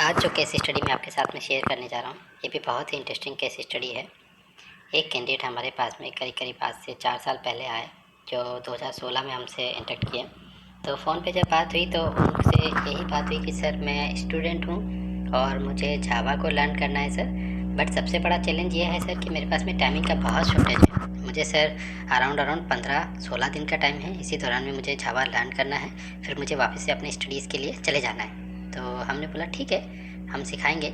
आज जो case study मैं आपके साथ में शेयर करने जा रहा हूँ, ये भी बहुत ही इंटरेस्टिंग केस स्टडी है। एक कैंडिडेट हमारे पास में करीब आज से 4 साल पहले आए, जो 2016 में हमसे इंटरेक्ट किए। तो फ़ोन पे जब बात हुई तो उनसे यही बात हुई कि सर मैं स्टूडेंट हूँ और मुझे जावा को लर्न करना है सर, बट सबसे बड़ा चैलेंज ये है सर कि मेरे पास में टाइमिंग का बहुत शॉर्टेज है। मुझे सर अराउंड 15-16 दिन का टाइम है, इसी दौरान में मुझे जावा लर्न करना है, फिर मुझे वापस से अपने स्टडीज़ के लिए चले जाना है। तो हमने बोला ठीक है, हम सिखाएंगे।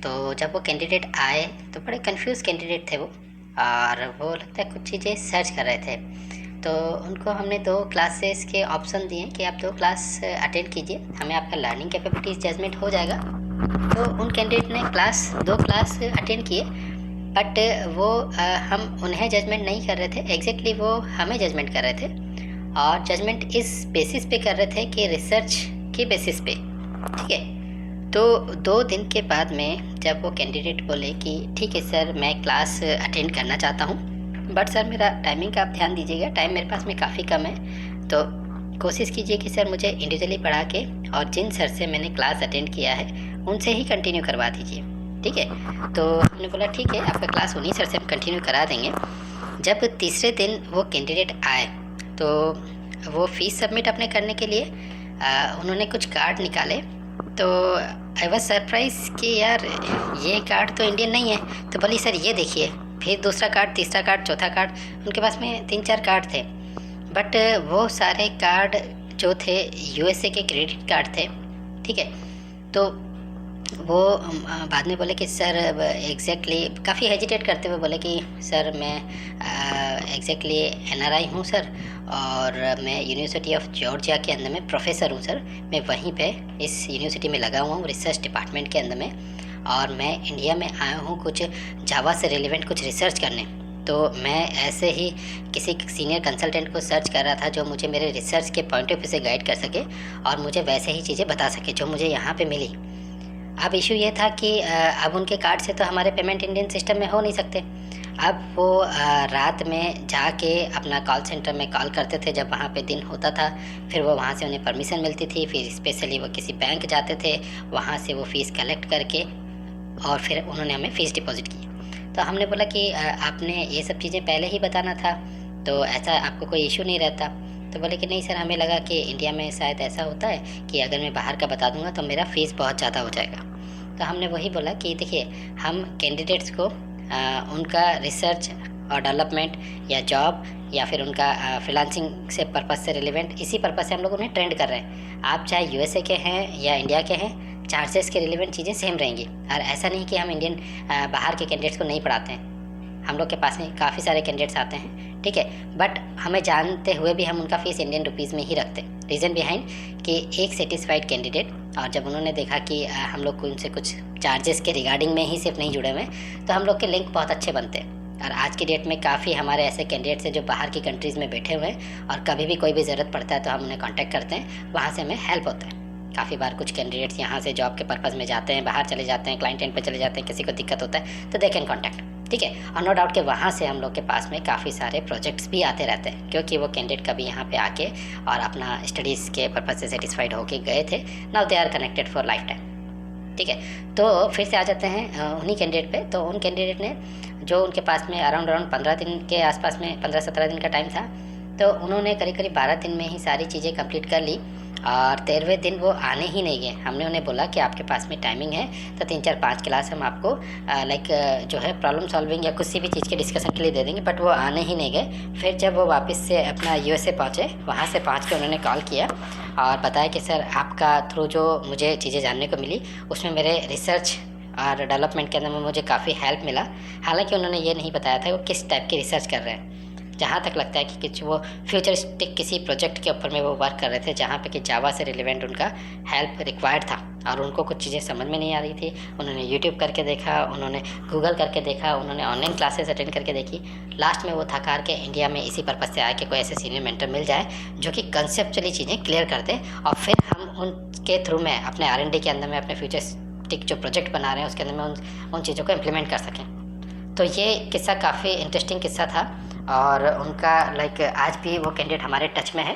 तो जब वो कैंडिडेट आए तो बड़े कंफ्यूज कैंडिडेट थे वो, और वो लगता है कुछ चीज़ें सर्च कर रहे थे। तो उनको हमने 2 क्लासेस के ऑप्शन दिए कि आप 2 क्लास अटेंड कीजिए, हमें आपका लर्निंग कैपेबिलिटीज़ जजमेंट हो जाएगा। तो उन कैंडिडेट ने 2 क्लास अटेंड किए, बट वो हम उन्हें जजमेंट नहीं कर रहे थे, एग्जैक्टली वो हमें जजमेंट कर रहे थे। और जजमेंट इस बेसिस पे कर रहे थे कि रिसर्च के बेसिस पे, ठीक है। तो 2 दिन के बाद में जब वो कैंडिडेट बोले कि ठीक है सर, मैं क्लास अटेंड करना चाहता हूँ, बट सर मेरा टाइमिंग का आप ध्यान दीजिएगा, टाइम मेरे पास में काफ़ी कम है। तो कोशिश कीजिए कि सर मुझे इंडिविजुअली पढ़ा के और जिन सर से मैंने क्लास अटेंड किया है उनसे ही कंटिन्यू करवा दीजिए, ठीक है। तो हमने बोला ठीक है, आपका क्लास उन्हीं सर से हम कंटिन्यू करा देंगे। जब तीसरे दिन वो कैंडिडेट आए तो वो फ़ीस सबमिट अपने करने के लिए उन्होंने कुछ कार्ड निकाले। तो आई वॉज सरप्राइज कि यार ये कार्ड तो इंडियन नहीं है। तो बोली सर ये देखिए, फिर दूसरा कार्ड, तीसरा कार्ड, चौथा कार्ड, उनके पास में 3-4 कार्ड थे, बट वो सारे कार्ड जो थे यूएसए के क्रेडिट कार्ड थे, ठीक है। तो वो बाद में बोले कि सर एग्जैक्टली काफ़ी हेजिटेट करते हुए बोले कि सर मैं एग्जैक्टली एनआरआई हूँ सर, और मैं यूनिवर्सिटी ऑफ जॉर्जिया के अंदर में प्रोफेसर हूँ सर। मैं वहीं पे इस यूनिवर्सिटी में लगा हुआ हूँ रिसर्च डिपार्टमेंट के अंदर में, और मैं इंडिया में आया हूँ कुछ जावा से रिलेवेंट कुछ रिसर्च करने। तो मैं ऐसे ही किसी सीनियर कंसल्टेंट को सर्च कर रहा था जो मुझे मेरे रिसर्च के पॉइंट ऑफ व्यू से गाइड कर सके और मुझे वैसे ही चीज़ें बता सके जो मुझे यहाँ पे मिली। अब इशू ये था कि अब उनके कार्ड से तो हमारे पेमेंट इंडियन सिस्टम में हो नहीं सकते। अब वो रात में जाके अपना कॉल सेंटर में कॉल करते थे जब वहाँ पे दिन होता था, फिर वो वहाँ से उन्हें परमिशन मिलती थी, फिर स्पेशली वो किसी बैंक जाते थे, वहाँ से वो फ़ीस कलेक्ट करके और फिर उन्होंने हमें फ़ीस डिपॉज़िट की। तो हमने बोला कि आपने ये सब चीज़ें पहले ही बताना था, तो ऐसा आपको कोई इशू नहीं रहता। तो बोले कि नहीं सर, हमें लगा कि इंडिया में शायद ऐसा होता है कि अगर मैं बाहर का बता दूंगा तो मेरा फ़ीस बहुत ज़्यादा हो जाएगा। तो हमने वही बोला कि देखिए, हम कैंडिडेट्स को उनका रिसर्च और डेवलपमेंट या जॉब या फिर उनका फ्रीलांसिंग से पर्पज़ से रिलेवेंट, इसी पर्पज़ से हम लोग उन्हें ट्रेंड कर रहे हैं। आप चाहे यूएसए के हैं या इंडिया के हैं, चार्जेस के रिलेवेंट चीज़ें सेम रहेंगी। और ऐसा नहीं कि हम इंडियन बाहर के कैंडिडेट्स को नहीं पढ़ाते हैं, हम लोग के पास में काफ़ी सारे कैंडिडेट्स आते हैं, ठीक है। बट हमें जानते हुए भी हम उनका फ़ीस इंडियन रुपीज़ में ही रखते हैं। रीज़न बिहाइंड कि एक सेटिस्फाइड कैंडिडेट, और जब उन्होंने देखा कि हम लोग उनसे कुछ चार्जेस के रिगार्डिंग में ही सिर्फ नहीं जुड़े हुए, तो हम लोग के लिंक बहुत अच्छे बनते हैं। और आज की डेट में काफ़ी हमारे ऐसे कैंडिडेट्स हैं जो बाहर की कंट्रीज़ में बैठे हुए हैं, और कभी भी कोई भी ज़रूरत पड़ता है तो हम उन्हें कॉन्टैक्ट करते हैं, वहाँ से हमें हेल्प होता है। काफ़ी बार कुछ कैंडिडेट्स यहाँ से जॉब के पर्पज़ में जाते हैं, बाहर चले जाते हैं, क्लाइंट एंड पे चले जाते हैं, किसी को दिक्कत होता है तो दे कैन कॉन्टैक्ट, ठीक है। और नो डाउट कि वहाँ से हम लोग के पास में काफ़ी सारे प्रोजेक्ट्स भी आते रहते हैं, क्योंकि वो कैंडिडेट कभी यहाँ पे आके और अपना स्टडीज़ के पर्पज़ से सेटिस्फाइड होके गए थे, now they are connected for lifetime, ठीक है। तो फिर से आ जाते हैं उन्हीं कैंडिडेट पे। तो उन कैंडिडेट ने जो उनके पास में अराउंड 15 दिन के आसपास में 15-17 दिन का टाइम था, तो उन्होंने करीब 12 दिन में ही सारी चीज़ें कंप्लीट कर ली, और 13वें दिन वो आने ही नहीं गए। हमने उन्हें बोला कि आपके पास में टाइमिंग है तो 3-4-5 क्लास हम आपको लाइक जो है प्रॉब्लम सॉल्विंग या किसी भी चीज़ के डिस्कशन के लिए दे देंगे, बट वो आने ही नहीं गए। फिर जब वो वापस से अपना यूएसए पहुँचे, वहाँ से पहुँच के उन्होंने कॉल किया और बताया कि सर आपका थ्रू जो मुझे चीज़ें जानने को मिली उसमें मेरे रिसर्च और डेवलपमेंट के अंदर में मुझे काफ़ी हेल्प मिला। हालांकि उन्होंने ये नहीं बताया था वो किस टाइप की रिसर्च कर रहे हैं। जहाँ तक लगता है कि कुछ वो फ्यूचरिस्टिक किसी प्रोजेक्ट के ऊपर में वो वर्क कर रहे थे, जहाँ पे कि जावा से रिलेवेंट उनका हेल्प रिक्वायर्ड था, और उनको कुछ चीज़ें समझ में नहीं आ रही थी। उन्होंने यूट्यूब करके देखा, उन्होंने गूगल करके देखा, उन्होंने ऑनलाइन क्लासेस अटेंड करके देखी। लास्ट में वो थक हार के इंडिया में इसी पर्पज़ से आए कि कोई ऐसे सीनियर मेंटर मिल जाए जो कि कंसेप्चुअली चीज़ें क्लियर कर दे, और फिर हम उनके थ्रू में अपने R&D के अंदर में अपने फ्यूचरिस्टिक जो प्रोजेक्ट बना रहे हैं उसके अंदर में उन चीज़ों को इम्प्लीमेंट कर सकें। तो ये किस्सा काफ़ी इंटरेस्टिंग किस्सा था, और उनका लाइक आज भी वो कैंडिडेट हमारे टच में है।